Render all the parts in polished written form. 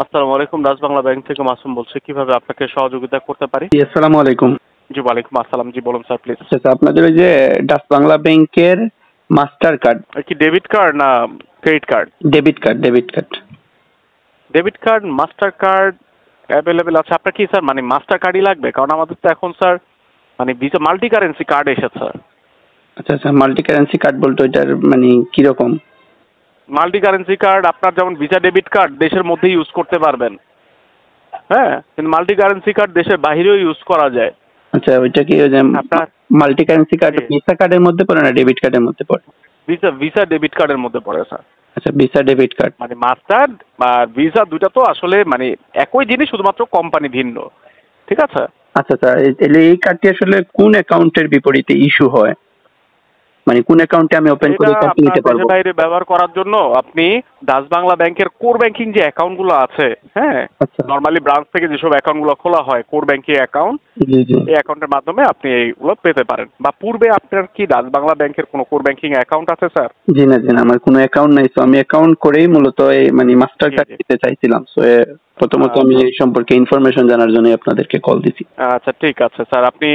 আসসালামু আলাইকুম, রাজ বাংলা ব্যাংক থেকে মাসুম বলছি। কিভাবে আপনাকে সহযোগিতা করতে পারি? জি, আসসালামু আলাইকুম। জি, ওয়ালাইকুম আসসালাম। জি, বলুন স্যার প্লিজ। আচ্ছা, আপনাদের ওই যে ডাচ বাংলা ব্যাংকের মাস্টার কার্ড, কি ডেবিট কার্ড না credit card? Debit card. Debit card, master card available আছে। আপনার কি স্যার মানে মাস্টার কার্ডই লাগবে? কারণ আমাদের তো এখন স্যার মানে ভিসা মাল্টি কারেন্সি কার্ড এসেছে। আচ্ছা আচ্ছা, মাল্টি কারেন্সি কার্ড বলতে ওইটার মানে কিরকম? মাল্টি কারেন্সি কার্ড আপনার যেমন ভিসা ডেবিট কার্ড দেশের মধ্যেই ইউজ করতে পারবেন, হ্যাঁ, কিন্তু মাল্টি কারেন্সি কার্ড দেশের বাইরেও ইউজ করা যায়। আচ্ছা, ওইটা কি ওই যে আপনার মাল্টি কারেন্সি কার্ড ভিসা কার্ডের মধ্যে পড়ে না ডেবিট কার্ডের মধ্যে পড়ে? ভিসা ভিসা ডেবিট কার্ডের মধ্যে পড়ে স্যার। আচ্ছা, ভিসা ডেবিট কার্ড। মানে মাস্টার আর ভিসা দুইটা তো আসলে মানে একই জিনিস, শুধুমাত্র কোম্পানি ভিন্ন। ঠিক আছে। আচ্ছা আচ্ছা, এই কার্ডটি আসলে কোন অ্যাকাউন্টের বিপরীতে ইস্যু হয়? মানে কোন অ্যাকাউন্টে আমি ওপেন করে এটা কার্ড আপনার নিতে পারবো? দেশের বাইরে ব্যবহার করার জন্য আপনি ডাচ বাংলা ব্যাংকের কোর ব্যাংকিং যে অ্যাকাউন্টগুলো আছে, হ্যাঁ, আচ্ছা, নর্মালি ব্রাঞ্চ থেকে যেসব অ্যাকাউন্টগুলো খোলা হয় কোর ব্যাংকিং অ্যাকাউন্ট, জি জি। এই অ্যাকাউন্টের মাধ্যমে আপনি এইগুলো পেতে পারেন। বা পূর্বে আপনার কি ডাচ বাংলা ব্যাংকের কোনো কোর ব্যাংকিং অ্যাকাউন্ট আছে স্যার? জি না জি না, আমার কোনো অ্যাকাউন্ট নাই, তো আমি অ্যাকাউন্ট করেই মূলত এই মানে মাস্টার জি কার্ড জি। নিতে চাইছিলাম। সো প্রথমত আমি এই সম্পর্কে ইনফরমেশন জানার জন্য আপনাদেরকে কল দিছি। আচ্ছা ঠিক আছে স্যার, আপনি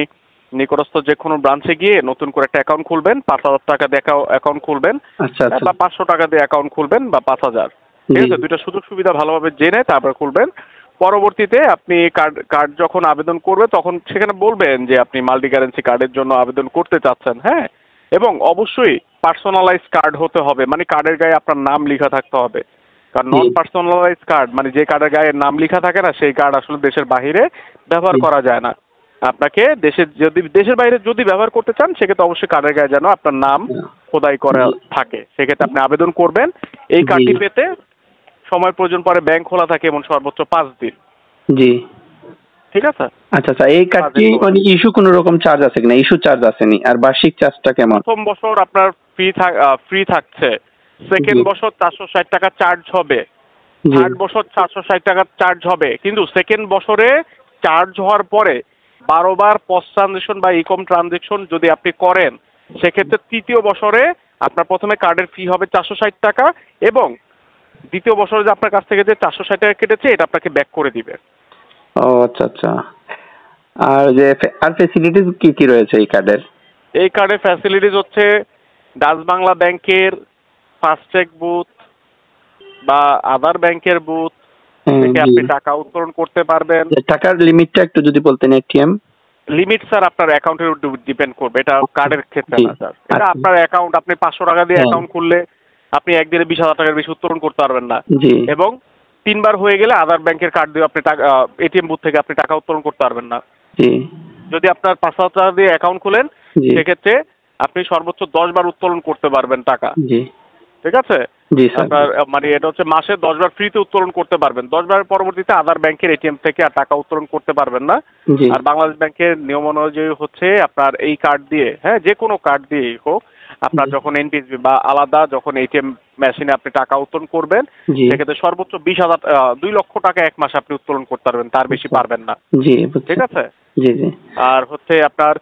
নিকটস্থ যে কোনো ব্রাঞ্চে গিয়ে নতুন করে একটা অ্যাকাউন্ট খুলবেন, 5,000 টাকা দিয়ে অ্যাকাউন্ট খুলবেন, আচ্ছা আচ্ছা, বা 500 টাকা দিয়ে অ্যাকাউন্ট খুলবেন, বা 5,000। ঠিক জি আছে, দুইটা সুযোগ সুবিধা ভালোভাবে জেনে তারপর খুলবেন। পরবর্তীতে আপনি কার্ড কার্ড যখন আবেদন করবে তখন সেখানে বলবেন যে আপনি মাল্টি কারেন্সি কার্ডের জন্য আবেদন করতে চাচ্ছেন, হ্যাঁ, এবং অবশ্যই পার্সোনালাইজ কার্ড হতে হবে, মানে কার্ডের গায়ে আপনার নাম লেখা থাকতে হবে। কারণ জি নন পার্সোনালাইজ কার্ড মানে যে কার্ডের গায়ে নাম লেখা থাকে না, সেই কার্ড আসলে দেশের বাইরে ব্যবহার জি করা যায় না। আপনাকে দেশের বাইরে যদি ব্যবহার করতে চান সেক্ষেত্রে অবশ্যই কার্ডের গায়ে যেন আপনার নাম খোদাই করা জি থাকে, সেক্ষেত্রে আপনি আবেদন করবেন। এই জি কার্ডটি পেতে সময় প্রয়োজন পরে ব্যাংক খোলা থাকে এবং সর্বোচ্চ 5 দিন। জি। ঠিক আছে। আচ্ছা আচ্ছা, এই কার্ডটি মানে ইস্যু কোনো রকম চার্জ আছে কিনা? ইস্যু চার্জ আসেনি, আর বার্ষিক চার্জটা কেমন? প্রথম বছর আপনার ফ্রি থাকছে, সেকেন্ড জি বছর 460 টাকা চার্জ হবে, জি থার্ড বছর 460 টাকা চার্জ হবে। কিন্তু সেকেন্ড বছরে চার্জ হওয়ার পরে 12বার পস্ট ট্রানজেকশন বা ইকম ট্রানজেকশন যদি আপনি করেন, সেক্ষেত্রে তৃতীয় বছরে আপনার প্রথমে কার্ডের ফি হবে 460 টাকা, এবং দ্বিতীয় বছরে যে আপনার কাছ থেকে যে 460 টাকা কেটেছে এটা আপনাকে ব্যাক করে দিবে। ও আচ্ছা আচ্ছা। আর যে আর ফেসিলিটিস কি কি রয়েছে এই কার্ডের? এই কার্ডের ফ্যাসিলিটিস হচ্ছে ডাচ বাংলা ব্যাংকের ফাস্ট্যাগ বুথ বা আদার ব্যাংকের বুথ থেকে জি, আপনি টাকা উত্তোলন করতে পারবেন। টাকার লিমিটটা একটু যদি বলতেন এটিএম। লিমিট স্যার আপনার অ্যাকাউন্টের উপর ডিপেন্ড করবে, এটা কার্ডের ক্ষেত্রে জি না স্যার। এটা আচ্ছা, আপনার অ্যাকাউন্ট, আপনি 500 টাকা দিয়ে হ্যাঁ অ্যাকাউন্ট খুললে আপনি একদিনে 20,000 টাকার বেশি উত্তোলন করতে পারবেন না, জি এবং 3বার হয়ে গেলে আদার ব্যাংকের কার্ড দিয়ে আপনি টাকা এটিএম বুথ থেকে আপনি টাকা উত্তোলন করতে পারবেন না। জি যদি আপনার 5,000 টাকা দিয়ে অ্যাকাউন্ট খুলেন জি সেক্ষেত্রে আপনি সর্বোচ্চ 10 বার উত্তোলন করতে পারবেন টাকা। জি ঠিক আছে। জি স্যার। আপনার মানে এটা হচ্ছে মাসে 10 বার ফ্রিতে উত্তোলন করতে পারবেন। 10 বারের পরবর্তীতে আদার ব্যাংকের এটিএম থেকে আর টাকা উত্তোলন করতে পারবেন না। জি আর বাংলাদেশ ব্যাংকের নিয়ম অনুযায়ী হচ্ছে আপনার এই কার্ড দিয়ে, হ্যাঁ, যে কোনো কার্ড দিয়েই হোক, আপনার জি যখন এনপিএসবি বা আলাদা যখন এটিএম মেশিনে আপনি টাকা উত্তোলন করবেন, জি সেক্ষেত্রে সর্বোচ্চ 2 লক্ষ টাকা এক মাসে আপনি উত্তোলন করতে পারবেন, তার বেশি পারবেন না। জি বুঝছি। ঠিক আছে। জি জি আর হচ্ছে আপনার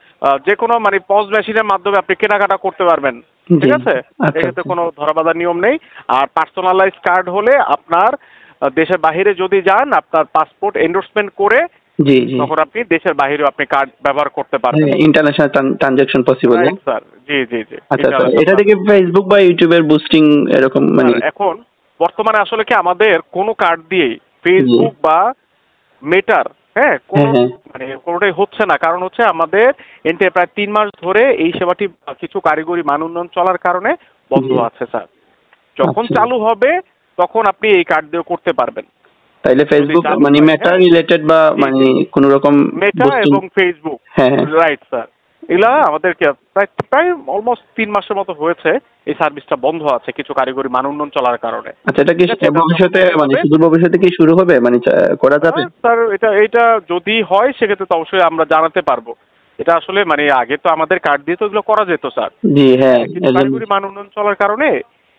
যে কোনো মানে পজ মেশিনের মাধ্যমে আপনি কেনাকাটা করতে পারবেন। জি ঠিক আছে। আচ্ছা এক্ষেত্রে আচ্ছা, কোনো ধরাবাঁধা নিয়ম নেই। আর পার্সোনালাইজ কার্ড হলে আপনার দেশের বাইরে যদি যান আপনার পাসপোর্ট এন্ডোর্সমেন্ট করে জি জি। তখন আপনি দেশের বাইরেও আপনি কার্ড ব্যবহার করতে পারবেন। ইন্টারন্যাশনাল ট্রানজাকশন পসিবল না? Right sir. জি জি জি। আচ্ছা আচ্ছা, এটা থেকে ফেসবুক বা ইউটিউবের বুস্টিং এরকম মানে? এখন বর্তমানে আসলে কি আমাদের কোনো কার্ড দিয়েই জি ফেসবুক বা মেটার, হ্যাঁ, কোনো হ্যাঁ হ্যাঁ মানে কোনোটাই হচ্ছে না। কারণ হচ্ছে আমাদের প্রায় 3 মাস ধরে এই সেবাটি কিছু কারিগরি মান উন্নয়ন চলার কারণে বন্ধ জি আছে স্যার। যখন আচ্ছা, চালু হবে তখন আপনি এই কার্ড দিয়ে করতে পারবেন। তাইলে যদি ফেসবুক চালু মানে হয়, মেটা হ্যাঁ, রিলেটেড বা জি মানে জি, কোনো রকম মেটা বুস্টিং? এবং ফেসবুক, হ্যাঁ হ্যাঁ। Right sir. এগুলা আমাদেরকে প্রায় প্রায় অলমোস্ট 3 মাসের মতো হয়েছে এই সার্ভিসটা বন্ধ আছে কিছু কারিগরি মান উন্নয়ন চলার কারণে। আচ্ছা, এটা কি ঠিক আছে, এটা ভবিষ্যতে যখন মানে হবে, সুদূর ভবিষ্যতে কি শুরু হবে মানে করা যাবে? স্যার এটা যদি হয় সেক্ষেত্রে তো অবশ্যই আমরা জানাতে পারবো। এটা আসলে মানে আগে তো আমাদের কার্ড দিয়ে তো এগুলো করা যেত স্যার। জি হ্যাঁ, কিন্তু কারিগরি মান উন্নয়ন চলার কারণে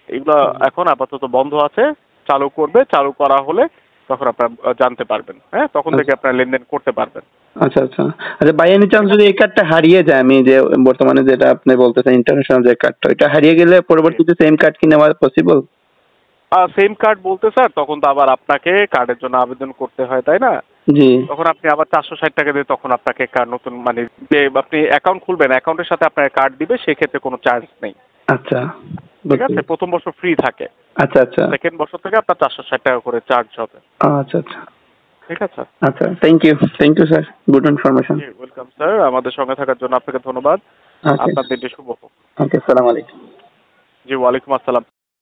এগুলো এখন আপাতত বন্ধ আছে। চালু করবে, চালু করা হলে তখন আপনারা জানতে পারবেন, হ্যাঁ, তখন থেকে আপনারা লেনদেন করতে পারবেন। আচ্ছা আচ্ছা। আচ্ছা, বাই এনি চান্স যদি এই কার্ডটা হারিয়ে যায়, আমি যে বর্তমানে যেটা আপনি বলতেছেন ইন্টারন্যাশনাল যে কার্ডটা, এটা হারিয়ে গেলে জি। পরবর্তীতে সেম কার্ড কি নেওয়া পসিবল? সেম কার্ড বলতে স্যার তখন তো আবার আপনাকে কার্ডের জন্য আবেদন করতে হয়, তাই না? জি। তখন আপনি আবার 460 টাকা দিয়ে তখন আপনাকে কার্ড নতুন মানে যে আপনি অ্যাকাউন্ট খুলবেন, অ্যাকাউন্টের সাথে আপনার কার্ড দিবে, সেক্ষেত্রে কোনো চার্জ নেই। আচ্ছা, ঠিক আছে, প্রথম বছর ফ্রি থাকে, আচ্ছা আচ্ছা, সেকেন্ড বছর থেকে আপনার 460 টাকা করে চার্জ হবে। আচ্ছা আচ্ছা, ঠিক আছে, আচ্ছা, thank you sir, good information. জি ওয়েলকাম স্যার, আমাদের সঙ্গে থাকার জন্য আপনাকে ধন্যবাদ। ওকে, আপনার দিনটি শুভ হোক। ওকে, সালাম আলাইকুম। জি ওয়ালাইকুম আসসালাম।